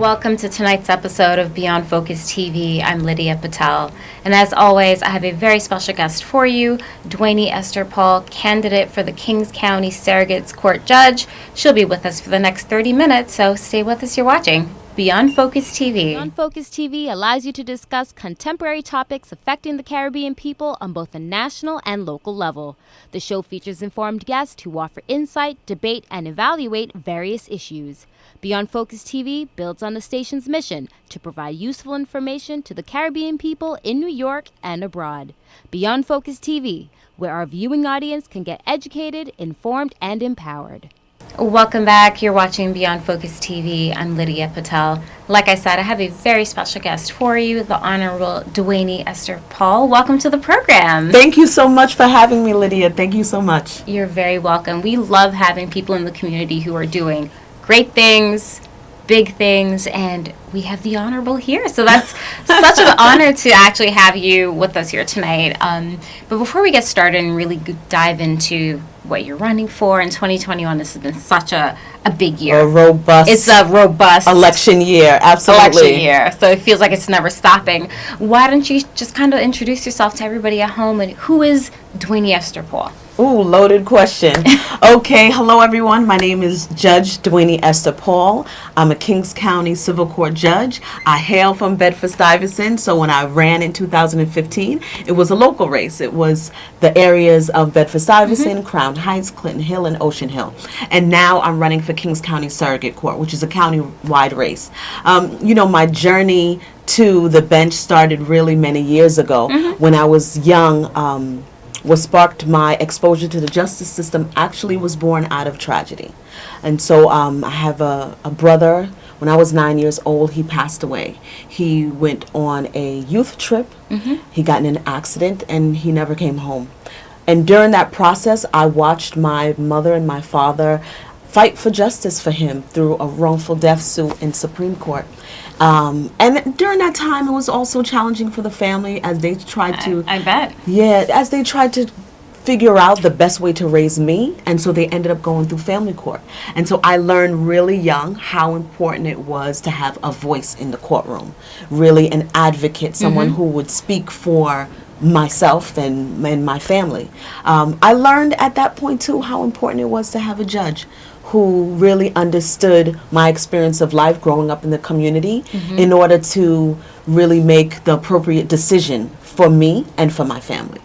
Welcome to tonight's episode of Beyond Focus TV. I'm Lydia Patel. And as always, I have a very special guest for you, Dweynie Esther Paul, candidate for the Kings County Surrogate's Court Judge. She'll be with us for the next 30 minutes, so stay with us. You're watching Beyond Focus TV. Beyond Focus TV allows you to discuss contemporary topics affecting the Caribbean people on both a national and local level. The show features informed guests who offer insight, debate, and evaluate various issues. Beyond Focus TV builds on the station's mission to provide useful information to the Caribbean people in New York and abroad. Beyond Focus TV, where our viewing audience can get educated, informed, and empowered. Welcome back. You're watching Beyond Focus TV. I'm Lydia Patel. Like I said, I have a very special guest for you, the Honorable Dweynie Esther Paul. Welcome to the program. Thank you so much for having me, Lydia. Thank you so much. You're very welcome. We love having people in the community who are doing great things, big things, and we have the Honorable here. So that's such an honor to actually have you with us here tonight. But before we get started and really dive into what you're running for in 2021, this has been such a big year. It's a robust election year, absolutely. Election year, so it feels like it's never stopping. Why don't you just kind of introduce yourself to everybody at home, and who is Dweynie Esther Paul? Ooh, loaded question. Okay, hello everyone. My name is Judge Dweynie Esther Paul. I'm a Kings County Civil Court judge. I hail from Bedford-Stuyvesant, so when I ran in 2015, it was a local race. It was the areas of Bedford-Stuyvesant, Crown Heights, Clinton Hill, and Ocean Hill. And now I'm running for Kings County Surrogate Court, which is a county-wide race. My journey to the bench started really many years ago. When I was young, what sparked my exposure to the justice system actually was born out of tragedy. And so I have a brother. When I was 9 years old, he passed away. He went on a youth trip. He got in an accident, and he never came home. And during that process, I watched my mother and my father fight for justice for him through a wrongful death suit in Supreme Court. And during that time, it was also challenging for the family as they tried to... I bet. Yeah, as they tried to figure out the best way to raise me, and so they ended up going through family court. And so I learned really young how important it was to have a voice in the courtroom, really an advocate, someone who would speak for myself and my family. I learned at that point, too, how important it was to have a judge who really understood my experience of life growing up in the community in order to really make the appropriate decision for me and for my family.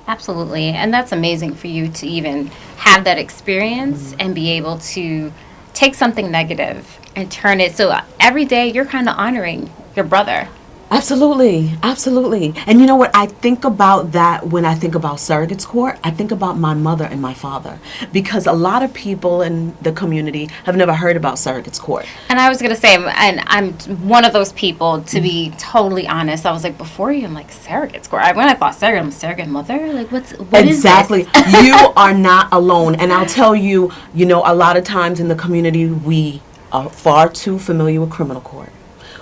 Absolutely. And that's amazing for you to even have that experience and be able to take something negative and turn it. So every day you're kind of honoring your brother. Absolutely, absolutely. And you know what? I think about that when I think about surrogates court. I think about my mother and my father, because a lot of people in the community have never heard about surrogates court. And I was going to say, and I'm one of those people, to be totally honest. I was like, before you, I'm like, surrogates court. When I thought surrogate, I'm a surrogate mother? Like, what exactly. is this? You are not alone. And I'll tell you, a lot of times in the community, we are far too familiar with criminal court.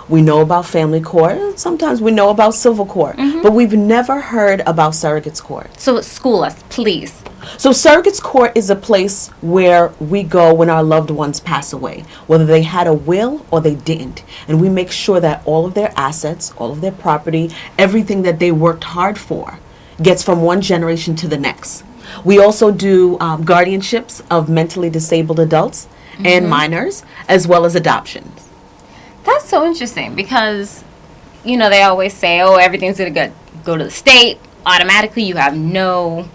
We know about family court. Sometimes we know about civil court. But we've never heard about surrogates court. So school us, please. So surrogates court is a place where we go when our loved ones pass away, whether they had a will or they didn't. And we make sure that all of their assets, all of their property, everything that they worked hard for gets from one generation to the next. We also do guardianships of mentally disabled adults and minors, as well as adoptions. That's so interesting because, they always say, everything's going to go to the state. Automatically, you have no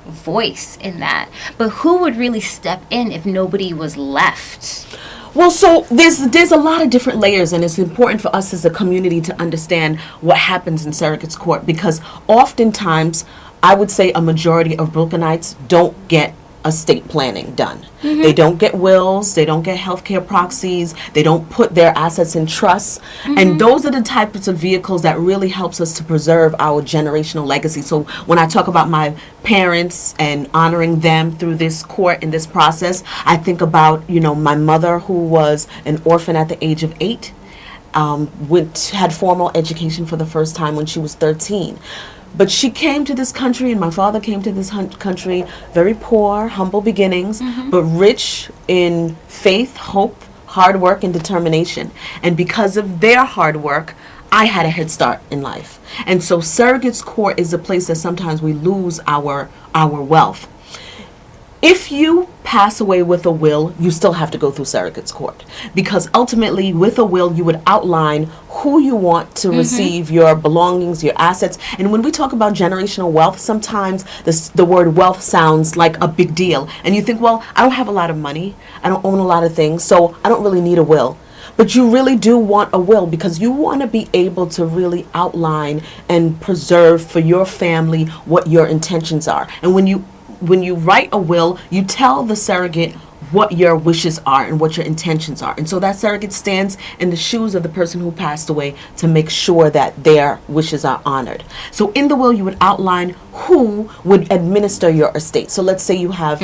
voice in that. But who would really step in if nobody was left? Well, so there's a lot of different layers, and it's important for us as a community to understand what happens in surrogates court, because oftentimes, I would say a majority of Brooklynites don't get estate planning done. They don't get wills, they don't get healthcare proxies, they don't put their assets in trusts, and those are the types of vehicles that really helps us to preserve our generational legacy. So when I talk about my parents and honoring them through this court in this process, I think about, my mother, who was an orphan at the age of 8, had formal education for the first time when she was 13. But she came to this country, and my father came to this country, very poor, humble beginnings, but rich in faith, hope, hard work and determination. And because of their hard work, I had a head start in life. And so surrogates court is a place that sometimes we lose our wealth. If you pass away with a will, you still have to go through surrogates court, because ultimately with a will you would outline who you want to receive your belongings, your assets. And when we talk about generational wealth, sometimes the word wealth sounds like a big deal, and you think, well, I don't have a lot of money, I don't own a lot of things, so I don't really need a will. But you really do want a will, because you want to be able to really outline and preserve for your family what your intentions are. And when you write a will, you tell the surrogate what your wishes are and what your intentions are. And so that surrogate stands in the shoes of the person who passed away to make sure that their wishes are honored. So in the will, you would outline who would administer your estate. So let's say you have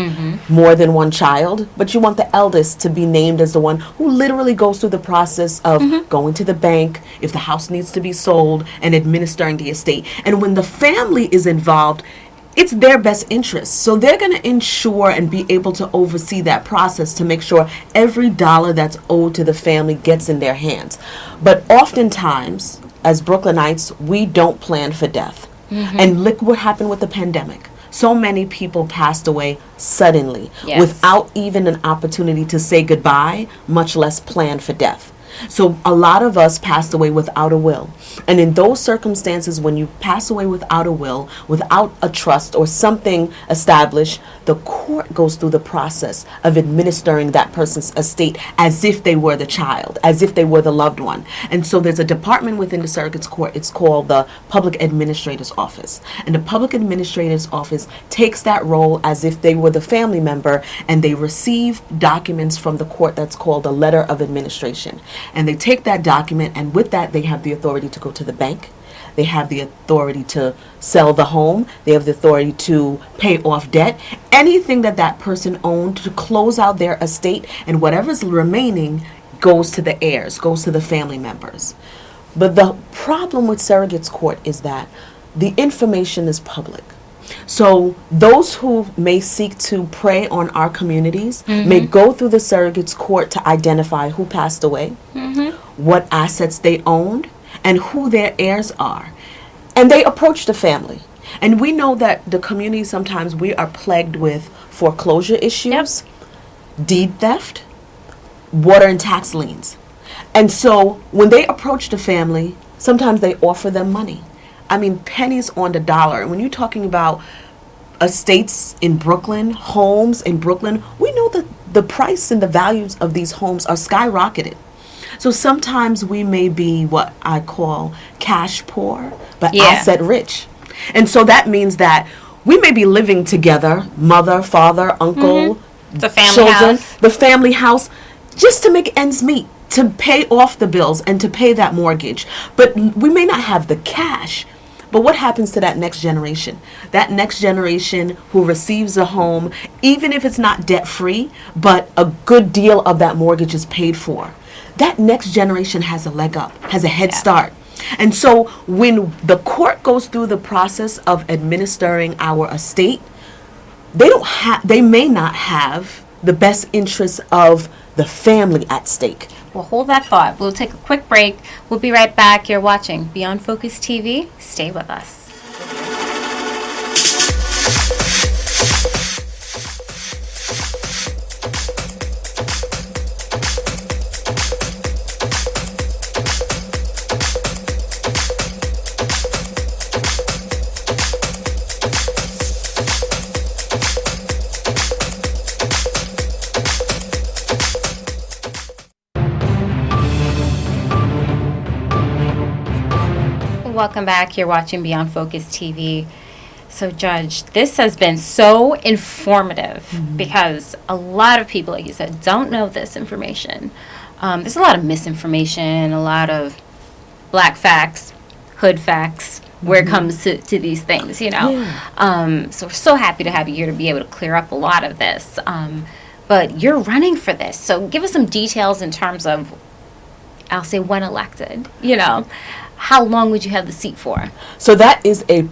more than one child, but you want the eldest to be named as the one who literally goes through the process of going to the bank if the house needs to be sold and administering the estate. And when the family is involved, it's their best interest. So they're going to ensure and be able to oversee that process to make sure every dollar that's owed to the family gets in their hands. But oftentimes, as Brooklynites, we don't plan for death. And look what happened with the pandemic. So many people passed away suddenly without even an opportunity to say goodbye, much less plan for death. So a lot of us passed away without a will. And in those circumstances, when you pass away without a will, without a trust or something established, the court goes through the process of administering that person's estate as if they were the child, as if they were the loved one. And so there's a department within the surrogate's court. It's called the Public Administrator's Office. And the Public Administrator's Office takes that role as if they were the family member, and they receive documents from the court that's called a letter of administration. And they take that document, and with that, they have the authority to go to the bank. They have the authority to sell the home. They have the authority to pay off debt. Anything that that person owned, to close out their estate, and whatever's remaining goes to the heirs, goes to the family members. But the problem with surrogates court is that the information is public. So those who may seek to prey on our communities may go through the surrogates court to identify who passed away, what assets they owned, and who their heirs are. And they approach the family. And we know that the community, sometimes we are plagued with foreclosure issues, deed theft, water and tax liens. And so when they approach the family, sometimes they offer them money. I mean, pennies on the dollar. And when you're talking about estates in Brooklyn, homes in Brooklyn, we know that the price and the values of these homes are skyrocketed. So sometimes we may be what I call cash poor, but asset rich. And so that means that we may be living together, mother, father, uncle, the family children, house. the family house, just to make ends meet, to pay off the bills and to pay that mortgage. But we may not have the cash. But what happens to that next generation? That next generation who receives a home, even if it's not debt-free, but a good deal of that mortgage is paid for. That next generation has a leg up, has a head start. And so when the court goes through the process of administering our estate, they may not have the best interests of the family at stake. Well, hold that thought. We'll take a quick break. We'll be right back. You're watching Beyond Focus TV. Stay with us. Welcome back. You're watching Beyond Focus TV. So, Judge, this has been so informative because a lot of people, like you said, don't know this information. There's a lot of misinformation, a lot of black facts, hood facts, where it comes to these things, you know. So we're so happy to have you here to be able to clear up a lot of this. But you're running for this. So give us some details in terms of, I'll say, when elected, you know. How long would you have the seat for? So that is a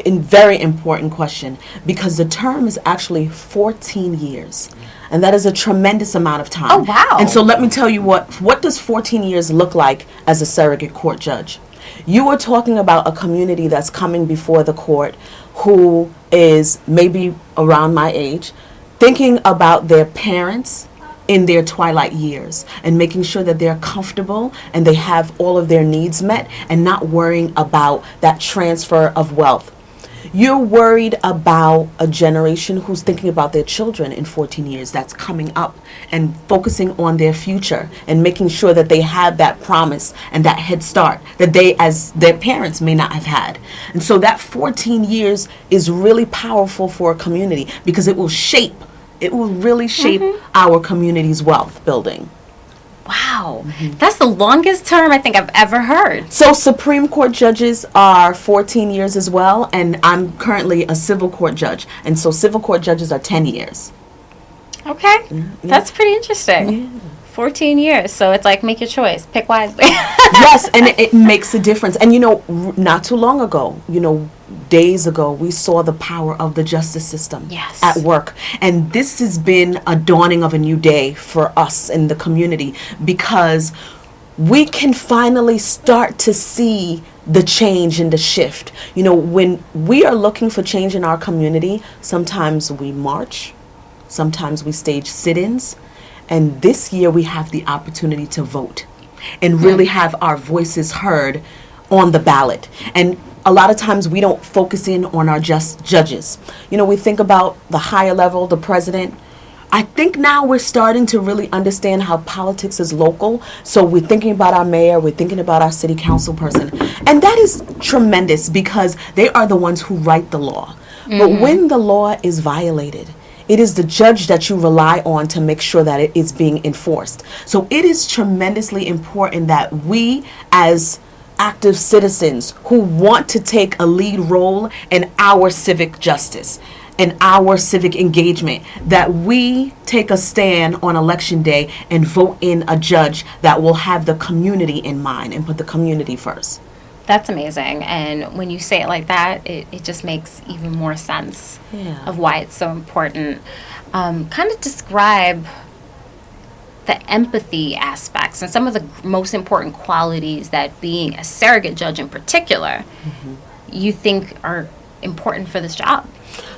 very important question, because the term is actually 14 years. And that is a tremendous amount of time. Oh, wow. And so let me tell you what does 14 years look like as a surrogate court judge? You are talking about a community that's coming before the court who is maybe around my age, thinking about their parents in their twilight years and making sure that they're comfortable and they have all of their needs met and not worrying about that transfer of wealth. You're worried about a generation who's thinking about their children in 14 years that's coming up and focusing on their future and making sure that they have that promise and that head start that they as their parents may not have had. And so that 14 years is really powerful for a community because it will really shape our community's wealth building. Wow. That's the longest term I think I've ever heard. So Supreme Court judges are 14 years as well, and I'm currently a civil court judge. And so civil court judges are 10 years. Okay. That's pretty interesting. 14 years. So it's like, make your choice. Pick wisely. Yes, and it makes a difference. And, not too long ago, days ago, we saw the power of the justice system at work. And this has been a dawning of a new day for us in the community because we can finally start to see the change and the shift. When we are looking for change in our community, sometimes we march, sometimes we stage sit-ins. And this year we have the opportunity to vote and really have our voices heard on the ballot. And a lot of times we don't focus in on our judges. We think about the higher level, the president. I think now we're starting to really understand how politics is local. So we're thinking about our mayor, we're thinking about our city council person. And that is tremendous because they are the ones who write the law. But when the law is violated, it is the judge that you rely on to make sure that it is being enforced. So it is tremendously important that we as active citizens who want to take a lead role in our civic justice and our civic engagement, that we take a stand on election day and vote in a judge that will have the community in mind and put the community first. That's amazing. And when you say it like that, it just makes even more sense of why it's so important. Kind of describe the empathy aspects and some of the most important qualities that being a surrogate judge in particular you think are important for this job.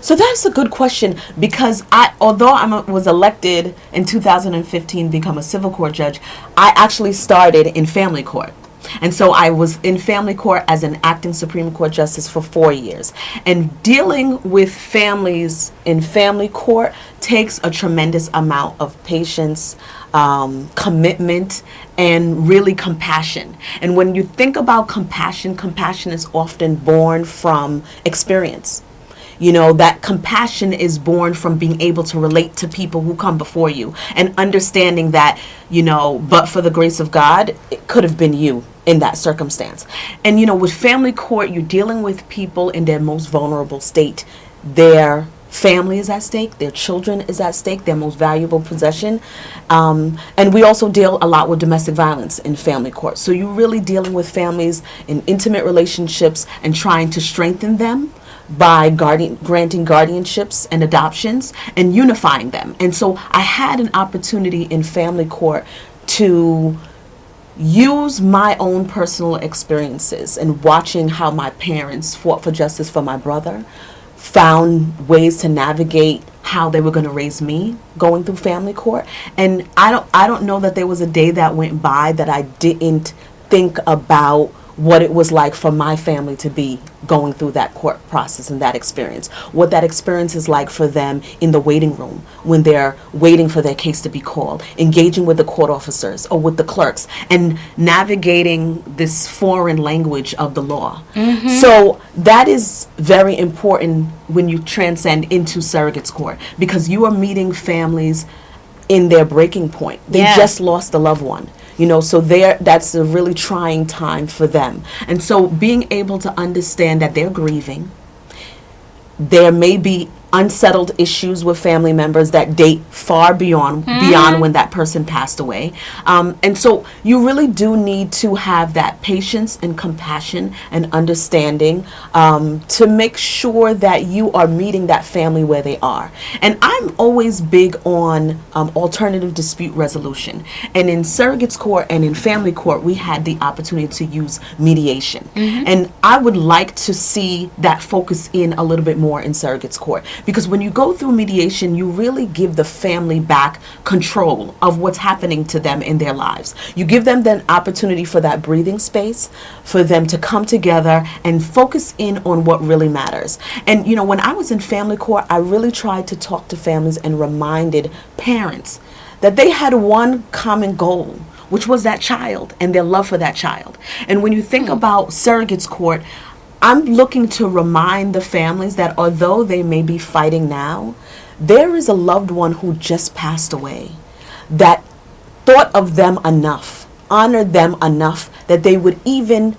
So that's a good question because although I was elected in 2015 to become a civil court judge, I actually started in family court. And so I was in family court as an acting Supreme Court justice for 4 years. And dealing with families in family court takes a tremendous amount of patience, commitment, and really compassion. And when you think about compassion, compassion is often born from experience. That compassion is born from being able to relate to people who come before you and understanding that, but for the grace of God, it could have been you in that circumstance. And, with family court, you're dealing with people in their most vulnerable state. Their family is at stake, their children is at stake, their most valuable possession. And we also deal a lot with domestic violence in family court. So you're really dealing with families in intimate relationships and trying to strengthen them by granting guardianships and adoptions and unifying them. And so I had an opportunity in family court to use my own personal experiences and watching how my parents fought for justice for my brother, found ways to navigate how they were going to raise me going through family court. And I don't know that there was a day that went by that I didn't think about what it was like for my family to be going through that court process and that experience. What that experience is like for them in the waiting room when they're waiting for their case to be called, engaging with the court officers or with the clerks, and navigating this foreign language of the law. So that is very important when you transcend into surrogates court because you are meeting families in their breaking point. They just lost a loved one. So that's a really trying time for them. And so being able to understand that they're grieving, there may be unsettled issues with family members that date far beyond when that person passed away. And so you really do need to have that patience and compassion and understanding to make sure that you are meeting that family where they are. And I'm always big on alternative dispute resolution. And in surrogates court and in family court, we had the opportunity to use mediation. And I would like to see that focus in a little bit more in surrogates court. Because when you go through mediation, you really give the family back control of what's happening to them in their lives. You give them the opportunity for that breathing space, for them to come together and focus in on what really matters. And, you know, when I was in family court, I really tried to talk to families and reminded parents that they had one common goal, which was that child and their love for that child. And when you think about surrogates court, I'm looking to remind the families that although they may be fighting now, there is a loved one who just passed away that thought of them enough, honored them enough that they would even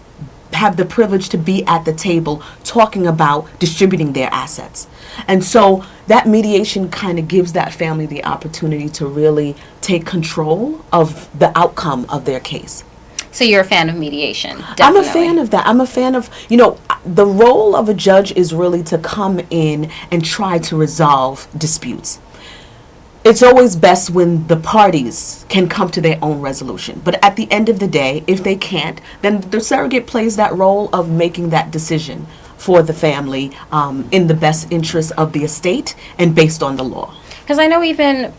have the privilege to be at the table talking about distributing their assets. And so that mediation kind of gives that family the opportunity to really take control of the outcome of their case. So you're a fan of mediation, definitely. I'm a fan of that. I'm a fan of, you know, the role of a judge is really to come in and try to resolve disputes. It's always best when the parties can come to their own resolution. But at the end of the day, if they can't, then the surrogate plays that role of making that decision for the family in the best interest of the estate and based on the law. Because I know even,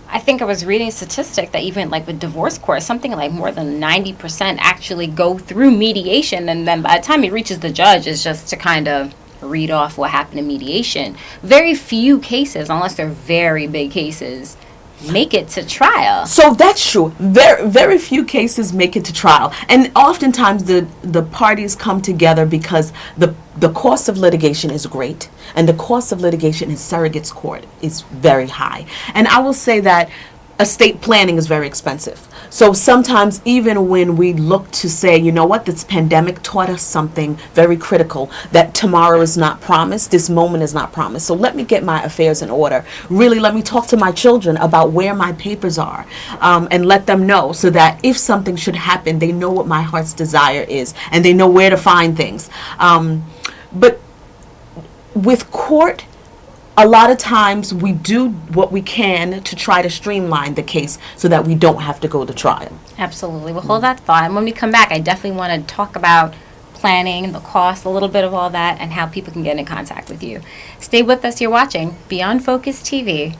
I think I was reading a statistic that even like with divorce court, something like more than 90% actually go through mediation. And then by the time it reaches the judge, it's just to kind of read off what happened in mediation. Very few cases, unless they're very big cases, make it to trial. So that's true. Very few cases make it to trial. And oftentimes the parties come together because the cost of litigation is great. And the cost of litigation in surrogates court is very high. And I will say that estate planning is very expensive. So sometimes even when we look to say, you know what, this pandemic taught us something very critical, that tomorrow is not promised, this moment is not promised. So let me get my affairs in order. Really, let me talk to my children about where my papers are and let them know so that if something should happen, they know what my heart's desire is and they know where to find things. But with court, a lot of times we do what we can to try to streamline the case so that we don't have to go to trial. Absolutely. We'll hold that thought. And when we come back, I definitely want to talk about planning, the cost, a little bit of all that, and how people can get in contact with you. Stay with us. You're watching Beyond Focus TV.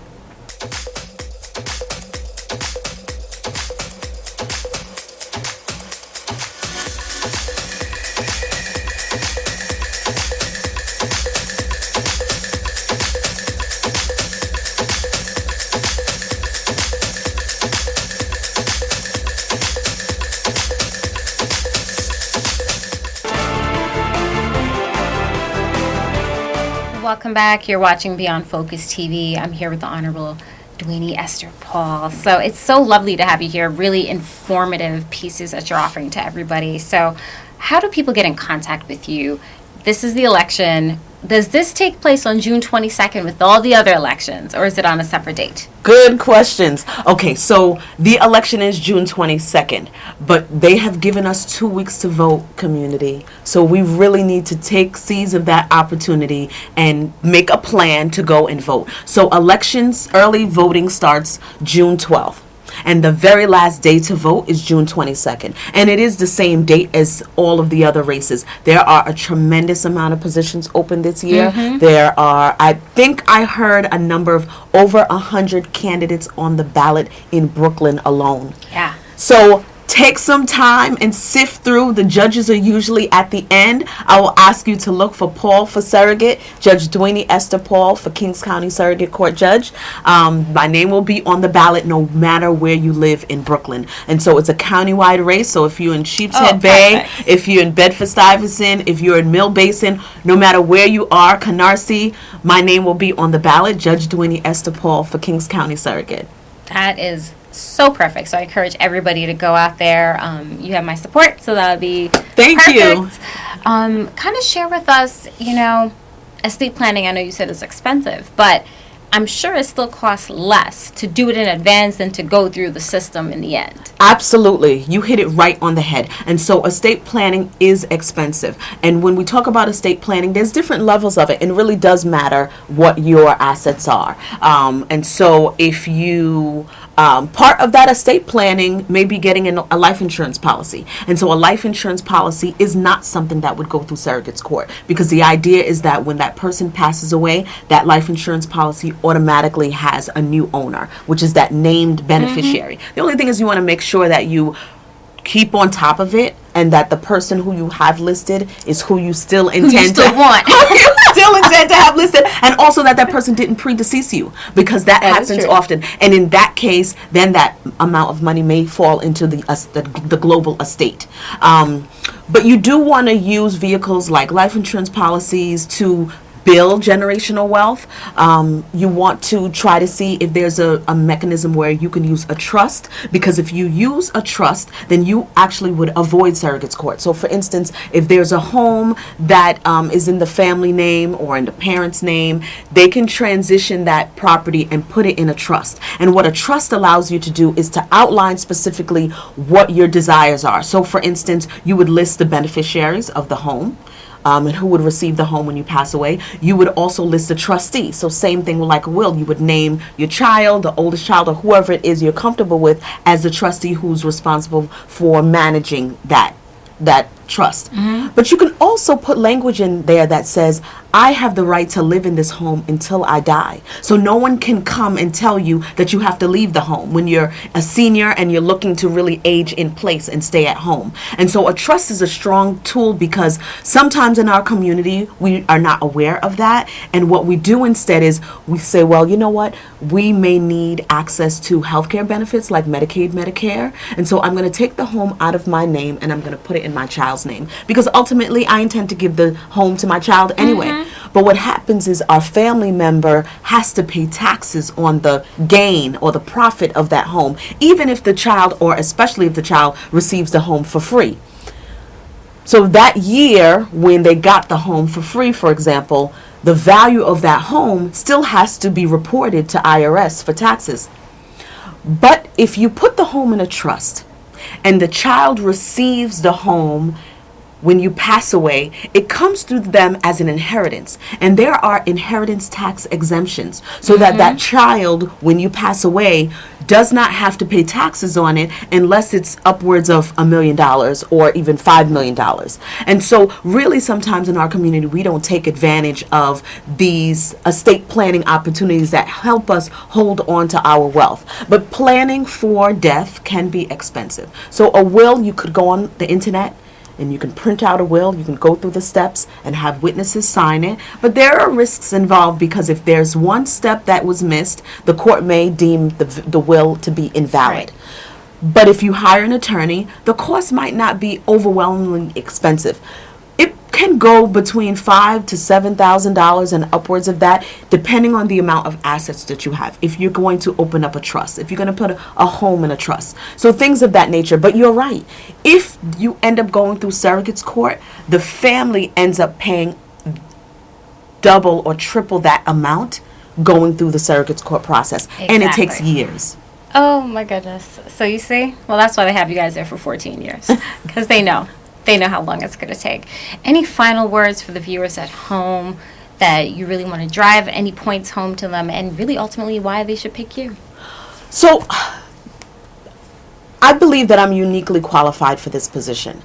Welcome back. You're watching Beyond Focus TV. I'm here with the Honorable Dweynie Esther Paul. So it's so lovely to have you here. Really informative pieces that you're offering to everybody. So how do people get in contact with you? This is the election. Does this take place on June 22nd with all the other elections, or is it on a separate date? Good questions. Okay, so the election is June 22nd, but they have given us 2 weeks to vote, community. So we really need to seize of that opportunity and make a plan to go and vote. So elections, early voting starts June 12th. And the very last day to vote is June 22nd. And it is the same date as all of the other races. There are a tremendous amount of positions open this year. There are, I think I heard a number of over 100 candidates on the ballot in Brooklyn alone. Yeah. So take some time and sift through. The judges are usually at the end. I will ask you to look for Paul for surrogate, Judge Dweynie Esther Paul for Kings County Surrogate Court Judge. My name will be on the ballot no matter where you live in Brooklyn. And so it's a countywide race. So if you're in Sheepshead Bay, if you're in Bedford-Stuyvesant, if you're in Mill Basin, no matter where you are, Canarsie, my name will be on the ballot, Judge Dweynie Esther Paul for Kings County Surrogate. That is so perfect. So I encourage everybody to go out there. You have my support, so that'll be Thank perfect. you. Kind of share with us, you know, estate planning, I know you said is expensive, but I'm sure it still costs less to do it in advance than to go through the system in the end. Absolutely. You hit it right on the head. And so estate planning is expensive. And when we talk about estate planning, there's different levels of it. It really does matter what your assets are. And so if you... part of that estate planning may be getting a life insurance policy. And so a life insurance policy is not something that would go through surrogate's court, because the idea is that when that person passes away, that life insurance policy automatically has a new owner, which is that named beneficiary. The only thing is you want to make sure that you keep on top of it, and that the person who you have listed is who you still intend to want. you still intend to have listed, and also that person didn't predecease you, because that happens often. And in that case, then that amount of money may fall into the global estate. But you do want to use vehicles like life insurance policies to build generational wealth. You want to try to see if there's a mechanism where you can use a trust, because if you use a trust, then you actually would avoid surrogate's court. So for instance, if there's a home that is in the family name or in the parent's name, they can transition that property and put it in a trust. And what a trust allows you to do is to outline specifically what your desires are. So for instance, you would list the beneficiaries of the home, and who would receive the home when you pass away. You would also list a trustee. So same thing like a will. You would name your child, the oldest child, or whoever it is you're comfortable with as the trustee who's responsible for managing that trust. But you can also put language in there that says, I have the right to live in this home until I die. So no one can come and tell you that you have to leave the home when you're a senior and you're looking to really age in place and stay at home. And so a trust is a strong tool, because sometimes in our community we are not aware of that. And what we do instead is we say, well, you know what? We may need access to healthcare benefits like Medicaid, Medicare. And so I'm going to take the home out of my name and I'm going to put it in my child's name, because ultimately I intend to give the home to my child anyway. But what happens is our family member has to pay taxes on the gain or the profit of that home, even if the child, or especially if the child, receives the home for free. So that year when they got the home for free, for example, the value of that home still has to be reported to IRS for taxes. But if you put the home in a trust and the child receives the home when you pass away, it comes through them as an inheritance. And there are inheritance tax exemptions, so that that child, when you pass away, does not have to pay taxes on it unless it's upwards of $1 million or even $5 million. And so really sometimes in our community, we don't take advantage of these estate planning opportunities that help us hold on to our wealth. But planning for death can be expensive. So a will, you could go on the internet and you can print out a will, you can go through the steps and have witnesses sign it. But there are risks involved, because if there's one step that was missed, the court may deem the will to be invalid. Right. But if you hire an attorney, the cost might not be overwhelmingly expensive. It can go between $5,000 to $7,000 and upwards of that, depending on the amount of assets that you have. If you're going to open up a trust, if you're going to put a home in a trust, so things of that nature. But you're right. If you end up going through surrogate's court, the family ends up paying double or triple that amount going through the surrogate's court process. Exactly. And it takes years. Oh my goodness. So you see, well, that's why they have you guys there for 14 years, because they know how long it's going to take. Any final words for the viewers at home that you really want to drive any points home to them, and really ultimately why they should pick you? So I believe that I'm uniquely qualified for this position,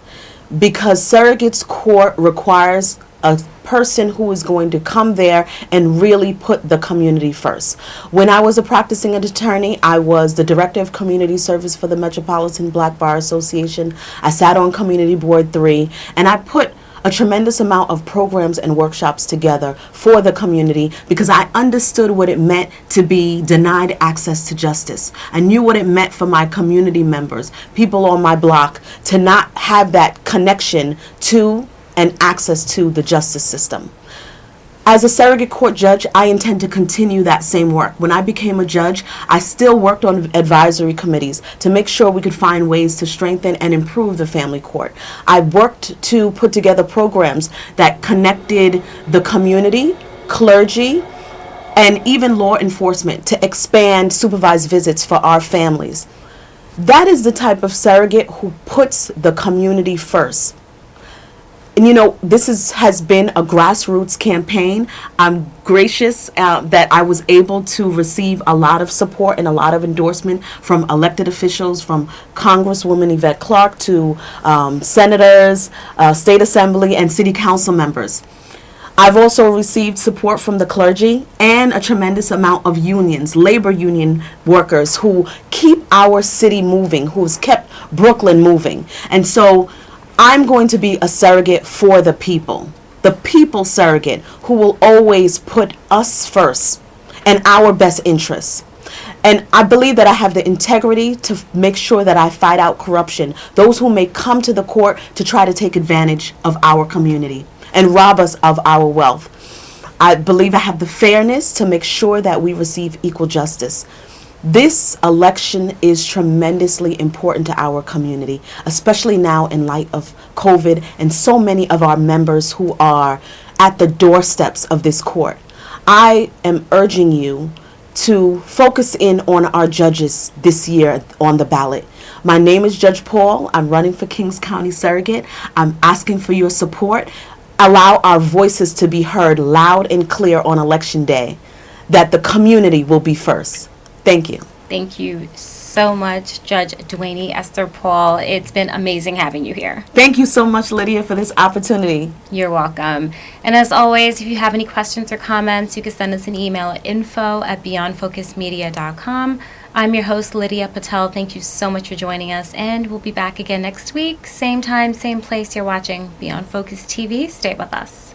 because surrogate's court requires a person who is going to come there and really put the community first. When I was a practicing attorney, I was the director of community service for the Metropolitan Black Bar Association. I sat on Community Board 3, and I put a tremendous amount of programs and workshops together for the community, because I understood what it meant to be denied access to justice. I knew what it meant for my community members, people on my block, to not have that connection to and access to the justice system. As a surrogate court judge, I intend to continue that same work. When I became a judge, I still worked on advisory committees to make sure we could find ways to strengthen and improve the family court. I worked to put together programs that connected the community clergy, and even law enforcement to expand supervised visits for our families. That is the type of surrogate who puts the community first. And this has been a grassroots campaign. I'm gracious that I was able to receive a lot of support and a lot of endorsement from elected officials, from Congresswoman Yvette Clarke to senators, state assembly, and city council members. I've also received support from the clergy and a tremendous amount of unions, labor union workers who keep our city moving, who's kept Brooklyn moving. And so I'm going to be a surrogate for the people surrogate, who will always put us first and our best interests. And I believe that I have the integrity to make sure that I fight out corruption, those who may come to the court to try to take advantage of our community and rob us of our wealth. I believe I have the fairness to make sure that we receive equal justice. This election is tremendously important to our community, especially now in light of COVID and so many of our members who are at the doorsteps of this court. I am urging you to focus in on our judges this year on the ballot. My name is Judge Paul. I'm running for Kings County Surrogate. I'm asking for your support. Allow our voices to be heard loud and clear on Election Day, that the community will be first. Thank you. Thank you so much, Judge Dweynie Esther Paul. It's been amazing having you here. Thank you so much, Lydia, for this opportunity. You're welcome. And as always, if you have any questions or comments, you can send us an email at info@beyondfocusmedia.com. I'm your host, Lydia Patel. Thank you so much for joining us, and we'll be back again next week. Same time, same place. You're watching Beyond Focus TV. Stay with us.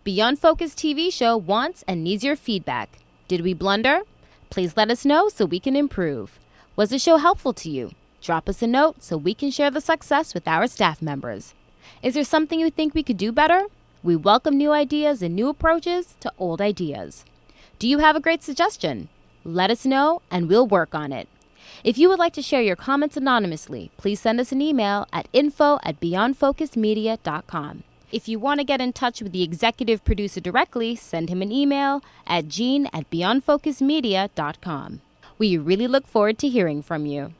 Beyond Focus TV show wants and needs your feedback. Did we blunder? Please let us know so we can improve. Was the show helpful to you? Drop us a note so we can share the success with our staff members. Is there something you think we could do better? We welcome new ideas and new approaches to old ideas. Do you have a great suggestion? Let us know and we'll work on it. If you would like to share your comments anonymously, please send us an email at info@beyondfocusmedia.com. If you want to get in touch with the executive producer directly, send him an email at gene@beyondfocusmedia.com. We really look forward to hearing from you.